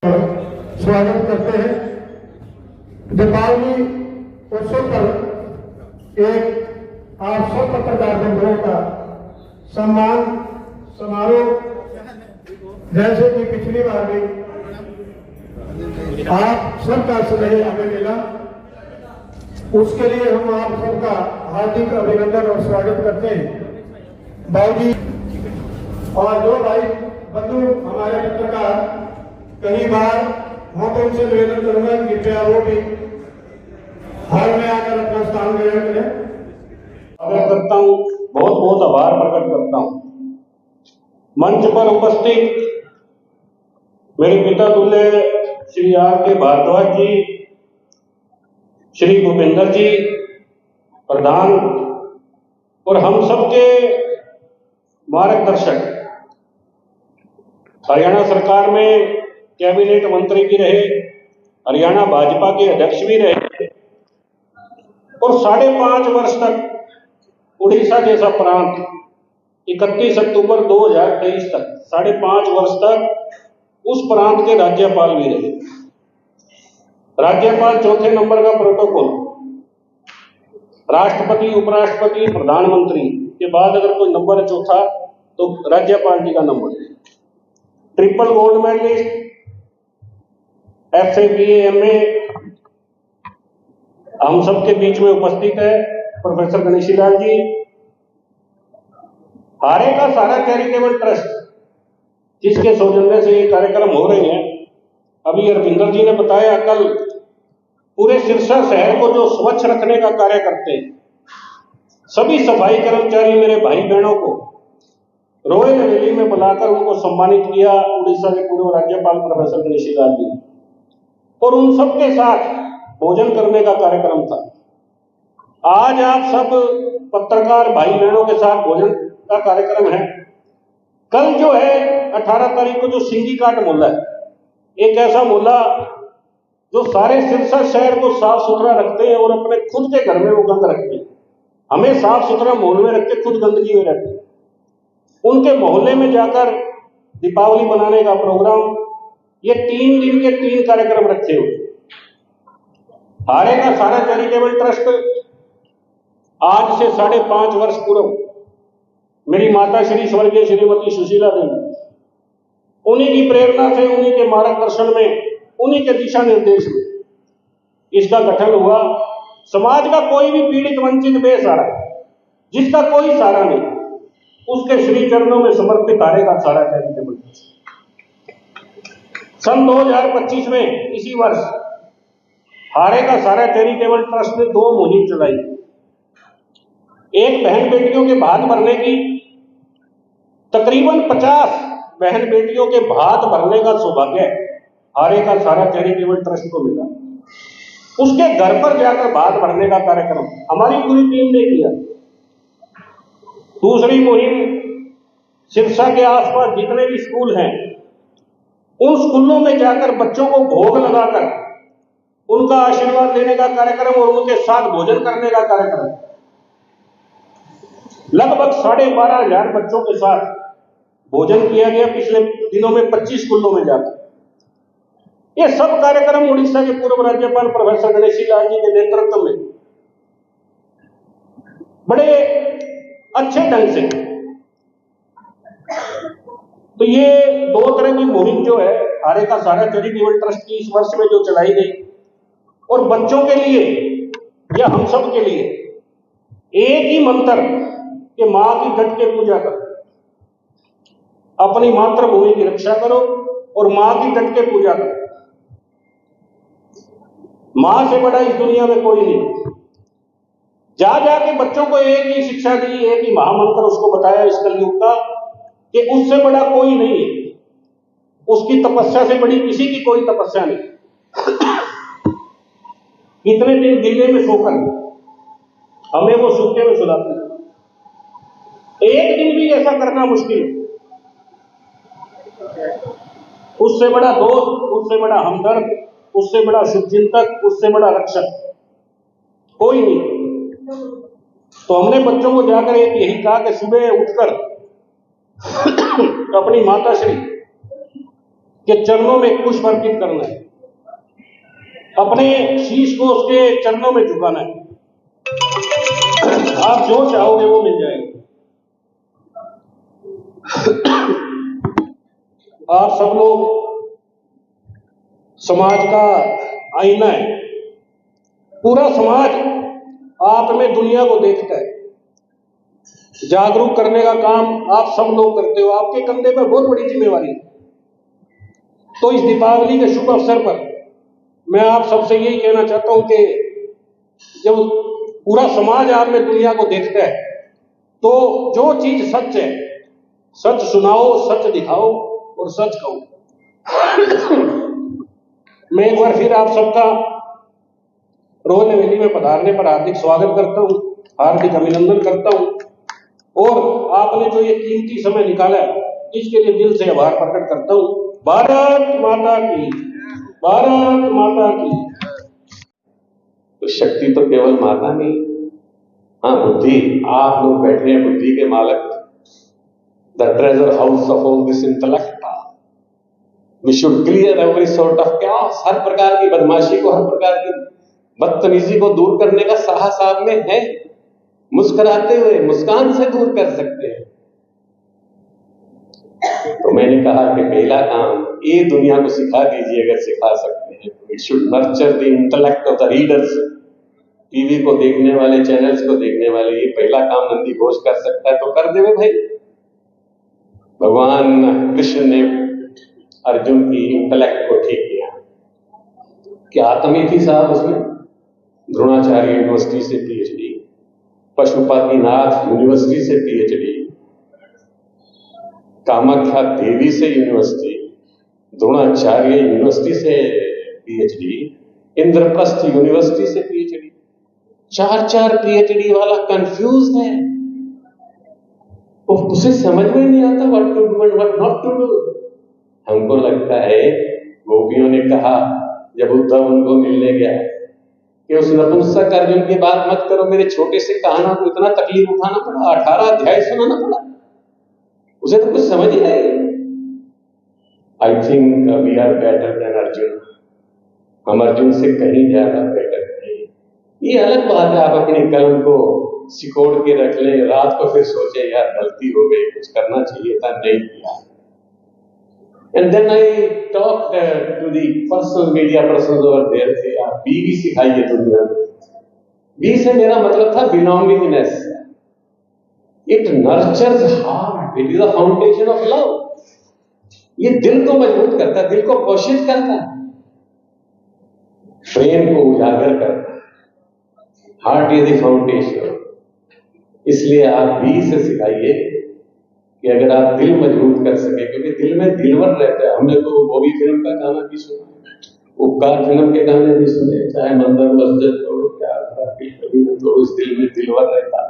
स्वागत करते हैं। दीपावली उत्सव पर एक आप सब पत्रकार बंधुओं का सम्मान समारोह जैसे कि पिछली बार भी आप सबका स्नेह हमें मिला, उसके लिए हम आप सबका हार्दिक अभिनंदन और स्वागत करते हैं। बाबूजी और जो भाई बंधु हमारे पत्रकार कई बार हो तो उनसे निवेदन करूंगा कि कृपया वो भी हॉल में आकर अपना स्थान ग्रहण करें। स्वागत करता हूं, बहुत बहुत आभार प्रकट करता हूं। मंच पर उपस्थित मेरे पिता तुल्य श्री आर के भारद्वाज जी, श्री भूपेंद्र जी प्रधान और हम सबके मार्गदर्शक, हरियाणा सरकार में कैबिनेट मंत्री भी रहे, हरियाणा भाजपा के अध्यक्ष भी रहे और 5.5 वर्ष तक उड़ीसा जैसा प्रांत 31 अक्टूबर 2023 तक 5.5 वर्ष तक उस प्रांत के राज्यपाल भी रहे। राज्यपाल चौथे नंबर का प्रोटोकॉल, राष्ट्रपति, उपराष्ट्रपति, प्रधानमंत्री के बाद अगर कोई नंबर है चौथा तो राज्यपाल जी का नंबर है। Triple gold medalist, FA, BA, MA हम सबके बीच में उपस्थित है प्रोफेसर गणेशी लाल जी। हारे का सारा चैरिटेबल ट्रस्ट जिसके सौजन्य से ये कार्यक्रम हो रहे हैं, अभी अरविंदर जी ने बताया, कल पूरे सिरसा शहर को जो स्वच्छ रखने का कार्य करते हैं, सभी सफाई कर्मचारी मेरे भाई बहनों को रॉयल हवेली में बुलाकर उनको सम्मानित किया उड़ीसा के पूर्व राज्यपाल प्रोफेसर गणेशी लाल जी, और उन सबके साथ भोजन करने का कार्यक्रम था। आज आप सब पत्रकार भाई बहनों के साथ भोजन का कार्यक्रम है। कल जो है 18 तारीख को जो सिंगी काट मोहल्ला है, एक ऐसा मोहल्ला जो सारे सिरसा शहर को साफ सुथरा रखते हैं और अपने खुद के घर में वो गंद रखते हैं। हमें साफ सुथरा मोहल्ले में रखते, खुद गंदगी में रहते हैं। उनके मोहल्ले में जाकर दीपावली बनाने का प्रोग्राम, ये 3 दिन के 3 कार्यक्रम रखे हुए। हारे का सारा चैरिटेबल ट्रस्ट आज से 5.5 वर्ष पूर्व मेरी माता श्री स्वर्गीय श्रीमती सुशीला देवी, उन्हीं की प्रेरणा से, उन्हीं के मार्गदर्शन में, उन्हीं के दिशा निर्देश में इसका गठन हुआ। समाज का कोई भी पीड़ित, वंचित, बेसहारा, जिसका कोई सहारा नहीं, उसके श्री चरणों में समर्पित हारे का सारा चैरिटेबल ट्रस्ट। सन 2025 में इसी वर्ष हारे का सारा चैरिटेबल ट्रस्ट ने 2 मुहिम चलाई। एक बहन बेटियों के भात भरने की, तकरीबन 50 बहन बेटियों के भात भरने का सौभाग्य हारे का सारा चैरिटेबल ट्रस्ट को मिला। उसके घर पर जाकर भात भरने का कार्यक्रम हमारी पूरी टीम ने किया। दूसरी मुहिम, सिरसा के आसपास जितने भी स्कूल हैं, उन स्कूलों में जाकर बच्चों को भोग लगाकर उनका आशीर्वाद लेने का कार्यक्रम और उनके साथ भोजन करने का कार्यक्रम। लगभग 12,500 बच्चों के साथ भोजन किया गया पिछले दिनों में 25 स्कूलों में जाकर। ये सब कार्यक्रम उड़ीसा के पूर्व राज्यपाल प्रोफेसर गणेशी लाल जी के नेतृत्व में बड़े अच्छे ढंग से। तो ये 2 तरह की मुहिम जो है हारे का सारा चैरिटेबल ट्रस्ट की इस वर्ष में जो चलाई गई, और बच्चों के लिए या हम सब के लिए एक ही मंत्र कि मां की डट के पूजा करो, अपनी मातृभूमि की रक्षा करो और मां की डट के पूजा करो। मां से बड़ा इस दुनिया में कोई नहीं। जा जाके बच्चों को एक ही शिक्षा दी, एक ही महामंत्र उसको बताया इस कलयुग का कि उससे बड़ा कोई नहीं है, उसकी तपस्या से बड़ी किसी की कोई तपस्या नहीं। कितने दिन गिल्ले में सोकर हमें वो सूखे में सुलाते हैं, एक दिन भी ऐसा करना मुश्किल है। उससे बड़ा दोस्त, उससे बड़ा हमदर्द, उससे बड़ा शुभचिंतक, उससे बड़ा रक्षक कोई नहीं। तो हमने बच्चों को जाकर एक यही कहा कि सुबह उठकर अपनी माता श्री के चरणों में पुष्प अर्पित करना है, अपने शीश को उसके चरणों में झुकाना है। आप जो चाहोगे वो मिल जाएगा। आप सब लोग समाज का आईना है। पूरा समाज आप में दुनिया को देखता है। जागरूक करने का काम आप सब लोग करते हो। आपके कंधे पर बहुत बड़ी जिम्मेवारी है। तो इस दीपावली के शुभ अवसर पर मैं आप सबसे यही कहना चाहता हूं कि जब पूरा समाज आप में दुनिया को देखता है तो जो चीज सच है, सच सुनाओ, सच दिखाओ और सच कहो। मैं एक बार फिर आप सबका रोज हवेली में पधारने पर हार्दिक स्वागत करता हूं, हार्दिक अभिनंदन करता हूं और आपने जो ये कीमती समय निकाला है इसके लिए दिल से आभार प्रकट करता हूं। भारत माता की, भारत माता की। तो शक्ति तो केवल माता नहीं, हाँ बुद्धि। आप लोग बैठे हैं बुद्धि के मालक, the treasure house of all this intellect. We should clear every sort of chaos। हर प्रकार की बदमाशी को, हर प्रकार की बदतमीजी को दूर करने का साहस आप में है। मुस्कुराते हुए, मुस्कान से दूर कर सकते हैं। तो मैंने कहा कि पहला काम ये दुनिया को सिखा दीजिए, अगर सिखा सकते हैं। It should nurture the intellect of the readers. TV को देखने वाले, चैनल्स को देखने वाले, ये पहला काम नंदी घोष कर सकता है तो कर देवे भाई। भगवान कृष्ण ने अर्जुन की इंटेलेक्ट को ठीक किया। क्या कमी थी साहब उसमें? द्रोणाचार्य यूनिवर्सिटी से पीएचडी, पशुपतिनाथ यूनिवर्सिटी से पीएचडी, कामाख्या देवी से यूनिवर्सिटी, द्रोणाचार्य यूनिवर्सिटी से पीएचडी, इंद्रप्रस्थ यूनिवर्सिटी से पीएचडी। 4-4 पीएचडी वाला कंफ्यूज है। उसे समझ में नहीं आता what to do and what not to do. हमको लगता है गोपियों ने कहा जब उद्धव उनको मिलने गया कि उस नपुंसक अर्जुन की बात मत करो, मेरे छोटे से कहाना को इतना तकलीफ उठाना पड़ा, 18 अध्याय सुनाना पड़ा। उसे तो कुछ समझ ही नहीं। I think we are better than Arjun. हम अर्जुन से कहीं ज्यादा बेटर नहीं। ये अलग बात है, आप अपनी कलम को सिकोड़ के रख लें, रात को फिर सोचे यार गलती हो गई, कुछ करना चाहिए था, नहीं किया। And then I talked to the personal media persons over there, थे आप बीवी सिखाइए दुनिया में। बी से मेरा मतलब था belongingness. It nurtures heart. It is the foundation of love. ये दिल को मजबूत करता है, दिल को पोषित करता है, प्रेम को उजागर करता है। Heart is the foundation. इसलिए आप बी से सिखाइए कि अगर आप दिल मजबूत कर सके, क्योंकि दिल में दिलवर रहता है। हमने तो बॉबी फिल्म का गाना भी सुना, उपकार फिल्म के गाने भी सुने, चाहे मंदिर मस्जिद तोड़ो, प्यार कभी न तोड़ो, इस दिल में दिलवर रहता है।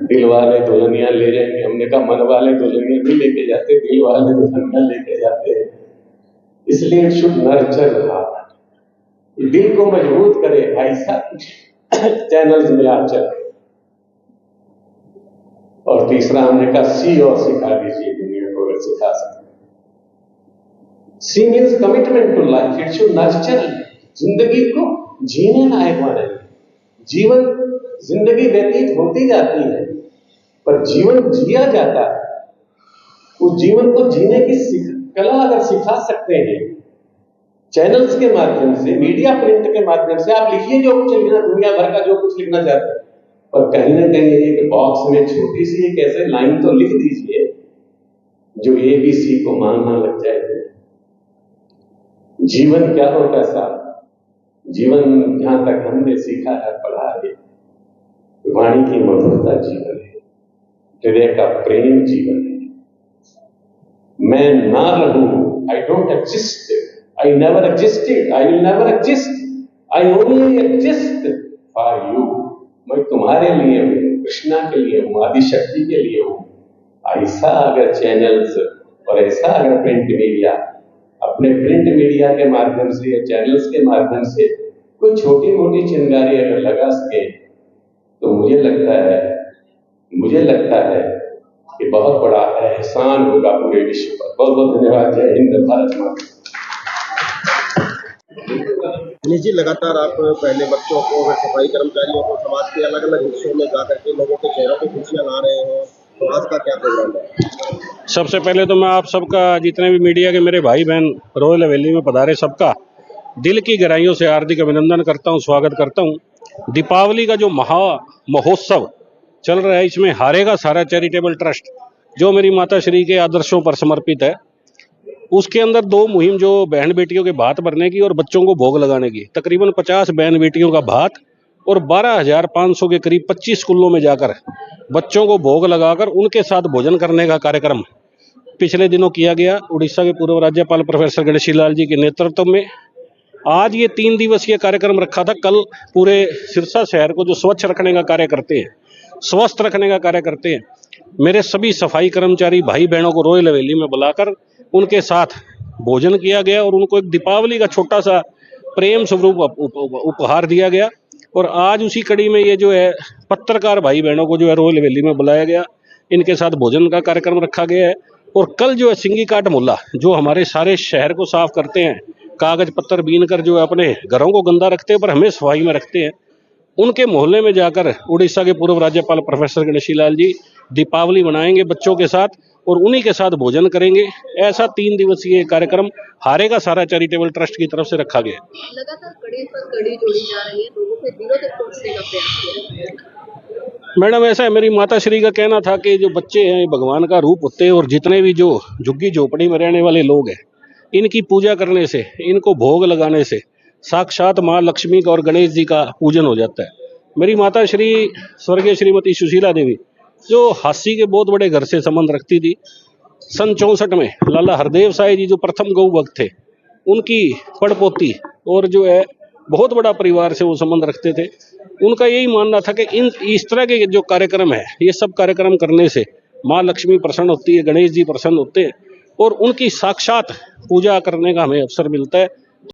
दिल वाले दुल्हनिया ले जाएंगे, हमने कहा मन वाले दुल्हनिया नहीं लेके जाते, दिल वाले दुल्हनिया लेके जाते हैं। इसलिए इट शुड नर्चर हार्ट, दिल को मजबूत करे। ऐसा चैनल्स में आप चले। और तीसरा हमने कहा सी और सिखा दीजिए दुनिया को, अगर सिखा सकते। C means commitment to life. It should nurture जिंदगी को जीने लायक बनाए। जीवन, जिंदगी व्यतीत होती जाती है पर जीवन जिया जाता है। उस जीवन को जीने की कला अगर सिखा सकते हैं चैनल्स के माध्यम से, मीडिया प्रिंट के माध्यम से, आप लिखिए जो कुछ लिखना, दुनिया भर का जो कुछ लिखना चाहते हैं, और कहीं ना कहीं एक बॉक्स में छोटी सी एक ऐसे लाइन तो लिख दीजिए जो ABC को मानना लग जाए। जीवन क्या होता है साहब? जीवन जहां तक हमने सीखा है, पढ़ा है, वाणी की मधुरता जीवन है, हृदय का प्रेम जीवन है। मैं ना रहूं, I don't exist, I never existed, I will never exist, I only exist for you. मैं तुम्हारे लिए हूं, कृष्णा के लिए हूं, आदिशक्ति के लिए हूं। ऐसा अगर चैनल्स और ऐसा अगर प्रिंट मीडिया अपने प्रिंट मीडिया के माध्यम से या चैनल्स के माध्यम से कोई छोटी मोटी चिंगारी अगर लगा सके तो मुझे लगता है ये बहुत बड़ा एहसान होगा पूरे विश्व पर। बहुत बहुत धन्यवाद। जय हिंद, भारत माता। दिनेश जी, लगातार आप पहले बच्चों को और सफाई कर्मचारियों को समाज के अलग अलग हिस्सों में जा करके लोगों के चेहरों पे खुशियां ला रहे हैं, तो आज का क्या प्रोग्राम है? सबसे पहले तो मैं आप सबका, जितने भी मीडिया के मेरे भाई बहन रॉयल हवेली में पधारे, सबका दिल की गहराइयों से हार्दिक अभिनंदन करता हूं, स्वागत करता हूं। दीपावली का जो महोत्सव चल रहा है, इसमें हारेगा सारा चैरिटेबल ट्रस्ट, जो मेरी माता श्री के आदर्शों पर समर्पित है, उसके अंदर दो मुहिम, जो बहन बेटियों के भात भरने की और बच्चों को भोग लगाने की, तकरीबन 50 बहन बेटियों का भात और 12,500 के करीब 25 स्कूलों में जाकर बच्चों को भोग लगाकर उनके साथ भोजन करने का कार्यक्रम पिछले दिनों किया गया। उड़ीसा के पूर्व राज्यपाल प्रोफेसर गणेशी लाल जी के नेतृत्व में आज ये 3 दिवसीय कार्यक्रम रखा था। कल पूरे सिरसा शहर को जो स्वच्छ रखने का कार्य करते हैं, स्वस्थ रखने का कार्य करते हैं, मेरे सभी सफाई कर्मचारी भाई बहनों को रॉयल हवेली में बुलाकर उनके साथ भोजन किया गया और उनको एक दीपावली का छोटा सा प्रेम स्वरूप उपहार दिया गया। और आज उसी कड़ी में ये जो है पत्रकार भाई बहनों को जो है रॉयल हवेली में बुलाया गया, इनके साथ भोजन का कार्यक्रम रखा गया है। और कल जो है सिंगी काट मुल्ला, जो हमारे सारे शहर को साफ करते हैं, कागज पत्थर बीन कर जो है अपने घरों को गंदा रखते हैं पर हमें सफाई में रखते हैं, उनके मोहल्ले में जाकर उड़ीसा के पूर्व राज्यपाल प्रोफेसर गणेशी लाल जी दीपावली मनाएंगे बच्चों के साथ और उन्हीं के साथ भोजन करेंगे। ऐसा 3 दिवसीय कार्यक्रम हारेगा सारा चैरिटेबल ट्रस्ट की तरफ से रखा गया। लगातार कड़ी पर कड़ी जोड़ी जा रही है, लोगों के दिलों तक पहुंचने का प्रयास किया। मैडम, ऐसा है, मेरी माता श्री का कहना था कि जो बच्चे हैं भगवान का रूप होते हैं और जितने भी जो झुग्गी झोपड़ी में रहने वाले लोग हैं, इनकी पूजा करने से, इनको भोग लगाने से साक्षात माँ लक्ष्मी का और गणेश जी का पूजन हो जाता है। मेरी माता श्री स्वर्गीय श्रीमती सुशीला देवी, जो हास्य के बहुत बड़े घर से संबंध रखती थी, सन 64 में लाला हरदेव साई जी जो प्रथम गौ भक्त थे, उनकी पड़पोती और जो है बहुत बड़ा परिवार से वो संबंध रखते थे। उनका यही मानना था कि इस तरह के जो कार्यक्रम है, ये सब कार्यक्रम करने से माँ लक्ष्मी प्रसन्न होती है, गणेश जी प्रसन्न होते हैं और उनकी साक्षात पूजा करने का हमें अवसर मिलता है।